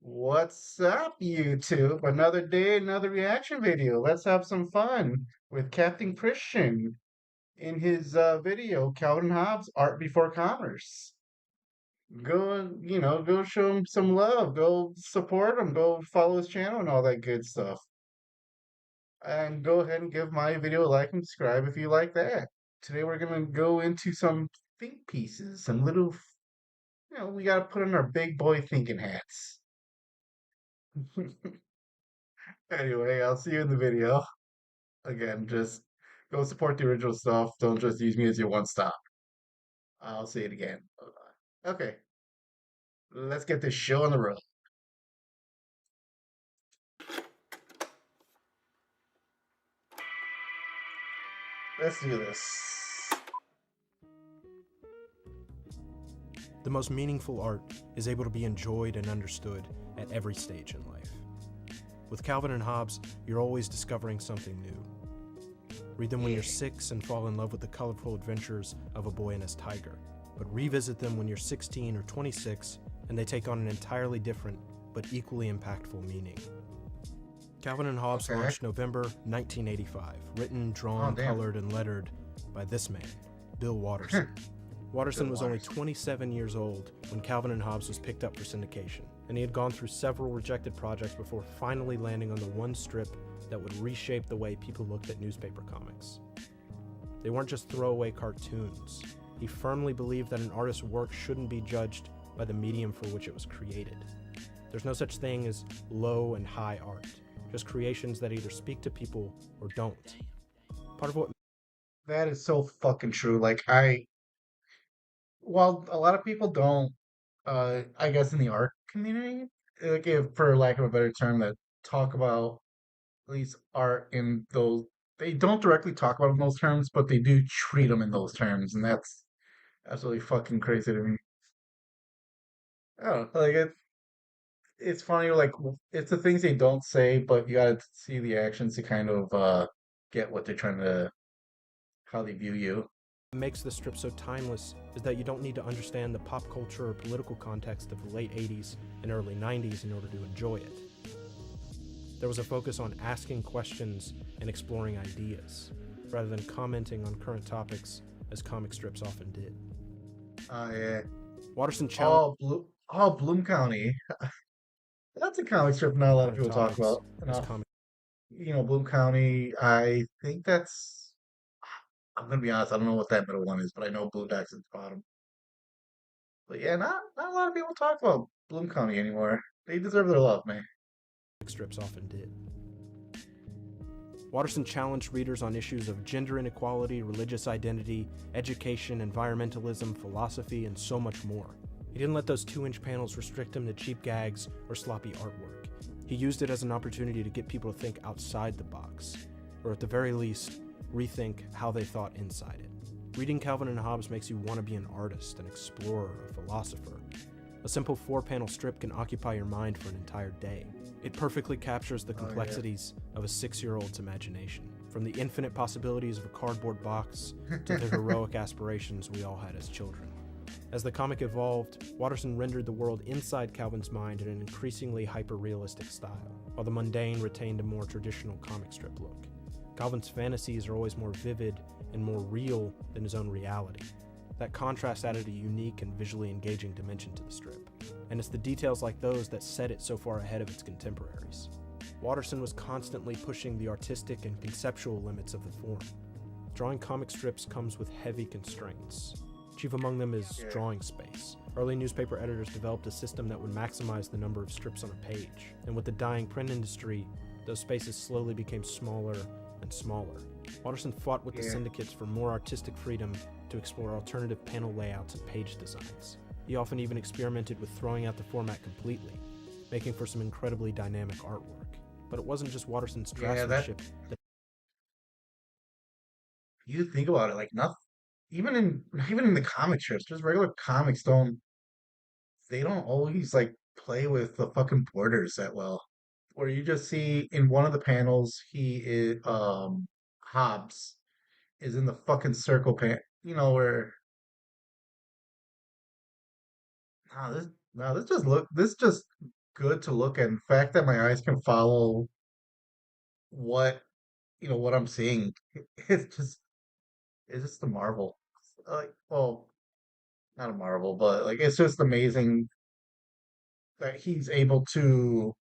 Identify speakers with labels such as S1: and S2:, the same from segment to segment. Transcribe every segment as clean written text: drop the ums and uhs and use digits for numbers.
S1: What's up, YouTube? Another day, another reaction video. Let's have some fun with Captain Christian in his video, Calvin and Hobbes, Art Before Commerce. Go show him some love. Go support him. Go follow his channel and all that good stuff. And go ahead and give my video a like and subscribe if you like that. Today we're gonna go into some think pieces, some little, we gotta put on our big boy thinking hats. Anyway, I'll see you in the video. Again, just go support the original stuff. Don't just use me as your one stop. I'll say it again. Okay, let's get this show on the road. Let's do this.
S2: The most meaningful art is able to be enjoyed and understood at every stage in life. With Calvin and Hobbes, you're always discovering something new. Read them when you're 6 and fall in love with the colorful adventures of a boy and his tiger, but revisit them when you're 16 or 26 and they take on an entirely different but equally impactful meaning. Calvin and Hobbes launched November 1985, written, drawn, colored, and lettered by this man, Bill Watterson. Watterson was only 27 years old when Calvin and Hobbes was picked up for syndication, and he had gone through several rejected projects before finally landing on the one strip that would reshape the way people looked at newspaper comics. They weren't just throwaway cartoons. He firmly believed that an artist's work shouldn't be judged by the medium for which it was created. There's no such thing as low and high art, just creations that either speak to people or don't. Part of what
S1: That is so fucking true. While a lot of people don't, I guess in the art community, if for lack of a better term, that talk about at least art in those, they don't directly talk about it in those terms, but they do treat them in those terms, and that's absolutely fucking crazy to me. Oh, it's funny, it's the things they don't say, but you gotta see the actions to kind of get what they're trying to, how they view you.
S2: makes the strip so timeless is that you don't need to understand the pop culture or political context of the late 80s and early 90s in order to enjoy it. There was a focus on asking questions and exploring ideas, rather than commenting on current topics as comic strips often did.
S1: Yeah.
S2: Watterson challenged
S1: Bloom County. That's a comic strip not a lot of people talk
S2: topics
S1: about
S2: as
S1: enough.
S2: comic.
S1: Bloom County, I think that's, I'm gonna be honest, I don't know what that middle one is, but I know Blue Dock's at the bottom. But yeah, not a lot of people talk about Bloom County anymore. They deserve their love, man.
S2: Strips often did. Watterson challenged readers on issues of gender inequality, religious identity, education, environmentalism, philosophy, and so much more. He didn't let those 2-inch panels restrict him to cheap gags or sloppy artwork. He used it as an opportunity to get people to think outside the box, or at the very least, rethink how they thought inside it. Reading Calvin and Hobbes makes you want to be an artist, an explorer, a philosopher. A simple 4-panel strip can occupy your mind for an entire day. It perfectly captures the complexities of a 6-year-old's imagination, from the infinite possibilities of a cardboard box to the heroic aspirations we all had as children. As the comic evolved, Watterson rendered the world inside Calvin's mind in an increasingly hyper-realistic style, while the mundane retained a more traditional comic strip look. Calvin's fantasies are always more vivid and more real than his own reality. That contrast added a unique and visually engaging dimension to the strip, and it's the details like those that set it so far ahead of its contemporaries. Watterson was constantly pushing the artistic and conceptual limits of the form. Drawing comic strips comes with heavy constraints. Chief among them is drawing space. Early newspaper editors developed a system that would maximize the number of strips on a page, and with the dying print industry, those spaces slowly became smaller and smaller. Watterson fought with the syndicates for more artistic freedom to explore alternative panel layouts and page designs. He often even experimented with throwing out the format completely, making for some incredibly dynamic artwork. But it wasn't just Watterson's draftsmanship that
S1: You think about it, nothing. Even in the comic strips, just regular comics don't always play with the fucking borders that well. Where you just see in one of the panels, he is Hobbs is in the fucking circle pan. Where no, this just good to look at. And the fact that my eyes can follow what what I'm seeing, it's just a marvel. Like, well, not a marvel, but like it's just amazing that he's able to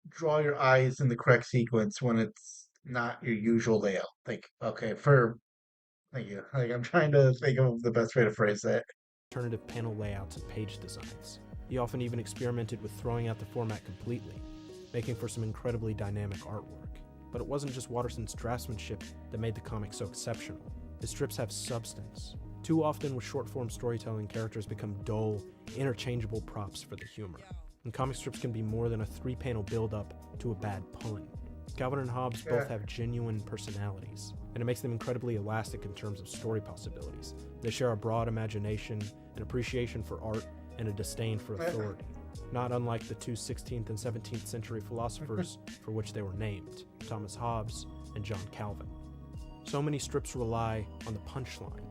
S1: draw your eyes in the correct sequence when it's not your usual layout. Like, okay, for thank you. Like, I'm trying to think of the best way to phrase that.
S2: Alternative panel layouts and page designs. He often even experimented with throwing out the format completely, making for some incredibly dynamic artwork. But it wasn't just Watterson's draftsmanship that made the comic so exceptional. His strips have substance. Too often with short-form storytelling, characters become dull, interchangeable props for the humor. And comic strips can be more than a 3-panel build-up to a bad pun. Calvin and Hobbes
S1: Yeah.
S2: both have genuine personalities, and it makes them incredibly elastic in terms of story possibilities. They share a broad imagination, an appreciation for art, and a disdain for authority, not unlike the two 16th and 17th century philosophers for which they were named, Thomas Hobbes and John Calvin. So many strips rely on the punchline,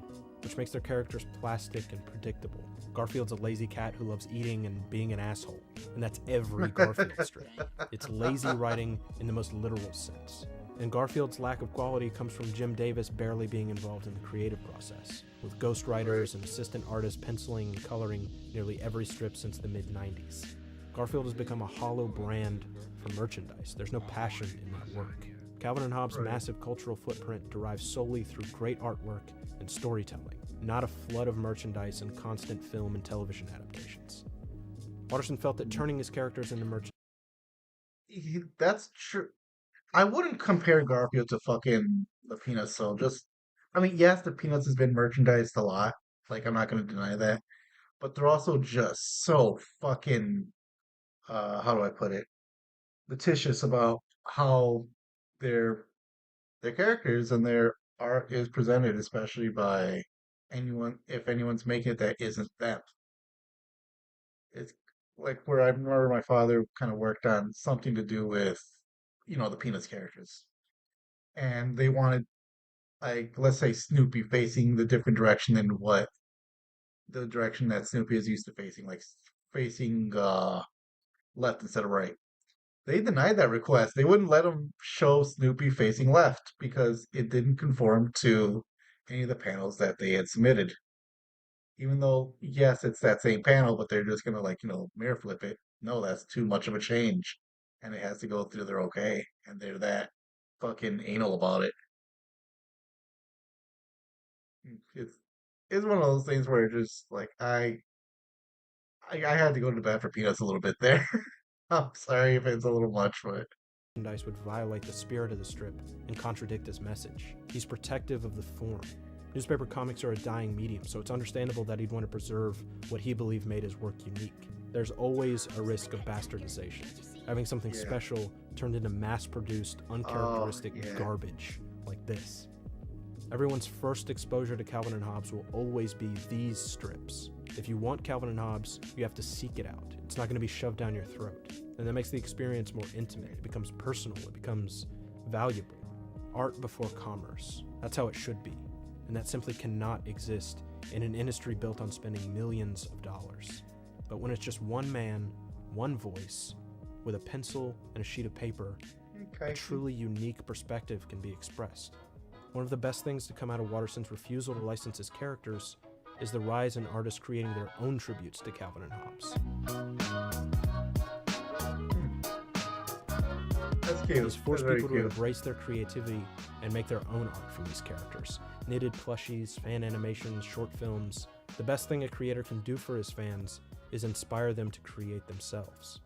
S2: which makes their characters plastic and predictable. Garfield's a lazy cat who loves eating and being an asshole, and that's every Garfield strip. It's lazy writing in the most literal sense. And Garfield's lack of quality comes from Jim Davis barely being involved in the creative process, with ghostwriters and assistant artists penciling and coloring nearly every strip since the mid-90s. Garfield has become a hollow brand for merchandise. There's no passion in that work. Calvin and Hobbes' massive cultural footprint derives solely through great artwork and storytelling, not a flood of merchandise and constant film and television adaptations. Watterson felt that turning his characters into merchandise.
S1: That's true. I wouldn't compare Garfield to fucking the Peanuts, so just I mean, yes, the Peanuts has been merchandised a lot. Like, I'm not gonna deny that. But they're also just so fucking how do I put it? Litigious about how their their characters and their art is presented, especially by anyone if anyone's making it that isn't them. It's like where I remember my father kind of worked on something to do with, the Peanuts characters. And they wanted like let's say Snoopy facing the different direction than what the direction that Snoopy is used to facing, like facing left instead of right. They denied that request. They wouldn't let them show Snoopy facing left because it didn't conform to any of the panels that they had submitted. Even though, yes, it's that same panel, but they're just gonna like, mirror flip it. No, that's too much of a change. And it has to go through their okay. And they're that fucking anal about it. It's it's one of those things where just like I had to go to bed for Peanuts a little bit there. I'm sorry if it's a little much, but
S2: Would violate the spirit of the strip and contradict his message. He's protective of the form. Newspaper comics are a dying medium, so it's understandable that he'd want to preserve what he believed made his work unique. There's always a risk of bastardization, having something
S1: yeah.
S2: special turned into mass-produced,
S1: Oh,
S2: uncharacteristic
S1: yeah.
S2: garbage like this. Everyone's first exposure to Calvin and Hobbes will always be these strips. If you want Calvin and Hobbes, you have to seek it out. It's not going to be shoved down your throat. And that makes the experience more intimate. It becomes personal. It becomes valuable. Art before commerce. That's how it should be. And that simply cannot exist in an industry built on spending millions of dollars. But when it's just one man, one voice, with a pencil and a sheet of paper, a
S1: Okay.
S2: truly unique perspective can be expressed. One of the best things to come out of Watterson's refusal to license his characters is the rise in artists creating their own tributes to Calvin and Hobbes.
S1: That's cute.
S2: He's
S1: That's
S2: forced
S1: very
S2: people to
S1: cute.
S2: embrace their creativity and make their own art from these characters. Knitted plushies, fan animations, short films. The best thing a creator can do for his fans is inspire them to create themselves.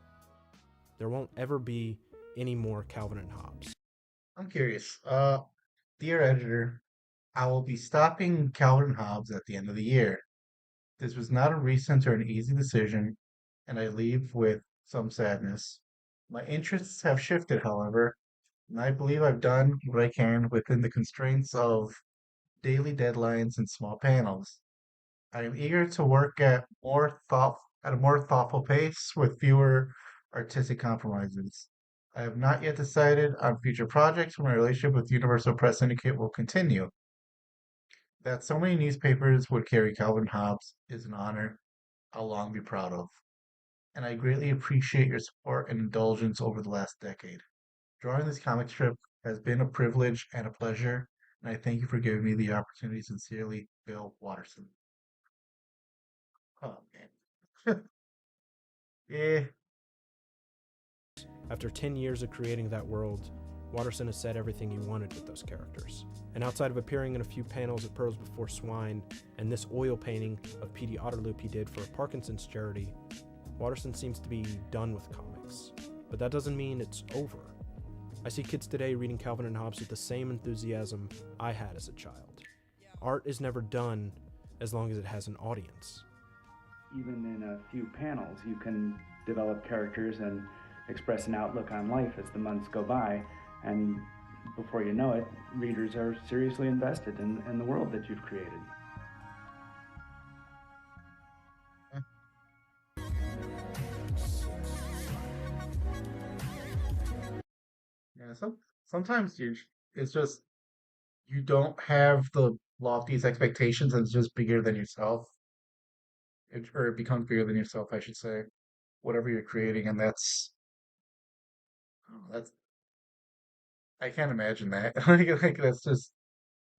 S2: There won't ever be any more Calvin and Hobbes.
S1: I'm curious. Dear editor, I will be stopping Calvin and Hobbes at the end of the year. This was not a recent or an easy decision, and I leave with some sadness. My interests have shifted, however, and I believe I've done what I can within the constraints of daily deadlines and small panels. I am eager to work at a more thoughtful pace with fewer artistic compromises. I have not yet decided on future projects, but my relationship with Universal Press Syndicate will continue. That so many newspapers would carry Calvin Hobbes is an honor I'll long be proud of. and I greatly appreciate your support and indulgence over the last decade. Drawing this comic strip has been a privilege and a pleasure, and I thank you for giving me the opportunity. Sincerely, Bill Watterson. Oh man. Yeah.
S2: After 10 years of creating that world, Watterson has said everything he wanted with those characters. And outside of appearing in a few panels at Pearls Before Swine and this oil painting of Petey Otterloop he did for a Parkinson's charity, Watterson seems to be done with comics. But that doesn't mean it's over. I see kids today reading Calvin and Hobbes with the same enthusiasm I had as a child. Art is never done as long as it has an audience.
S3: Even in a few panels, you can develop characters and express an outlook on life as the months go by, and before you know it, readers are seriously invested in the world that you've created.
S1: Yeah, sometimes it's just you don't have the loftiest expectations and it's just bigger than yourself. Or it becomes bigger than yourself, I should say. Whatever you're creating, and that's I can't imagine that. Like that's just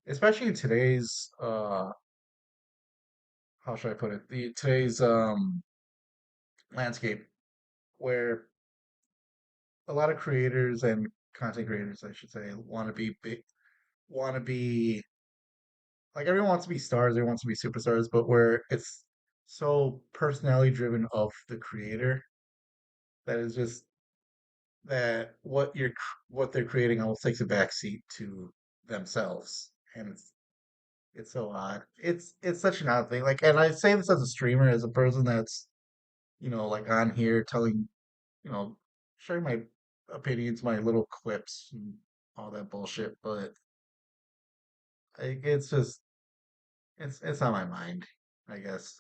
S1: especially in today's how should I put it? The today's landscape where a lot of creators and content creators, I should say, want to be big, want to be like everyone wants to be stars, everyone wants to be superstars, but where it's so personality driven of the creator that is just that what they're creating almost takes a backseat to themselves, and it's so odd. It's such an odd thing. Like, and I say this as a streamer, as a person that's like on here telling you know sharing my opinions, my little clips, and all that bullshit. But it's just it's on my mind, I guess.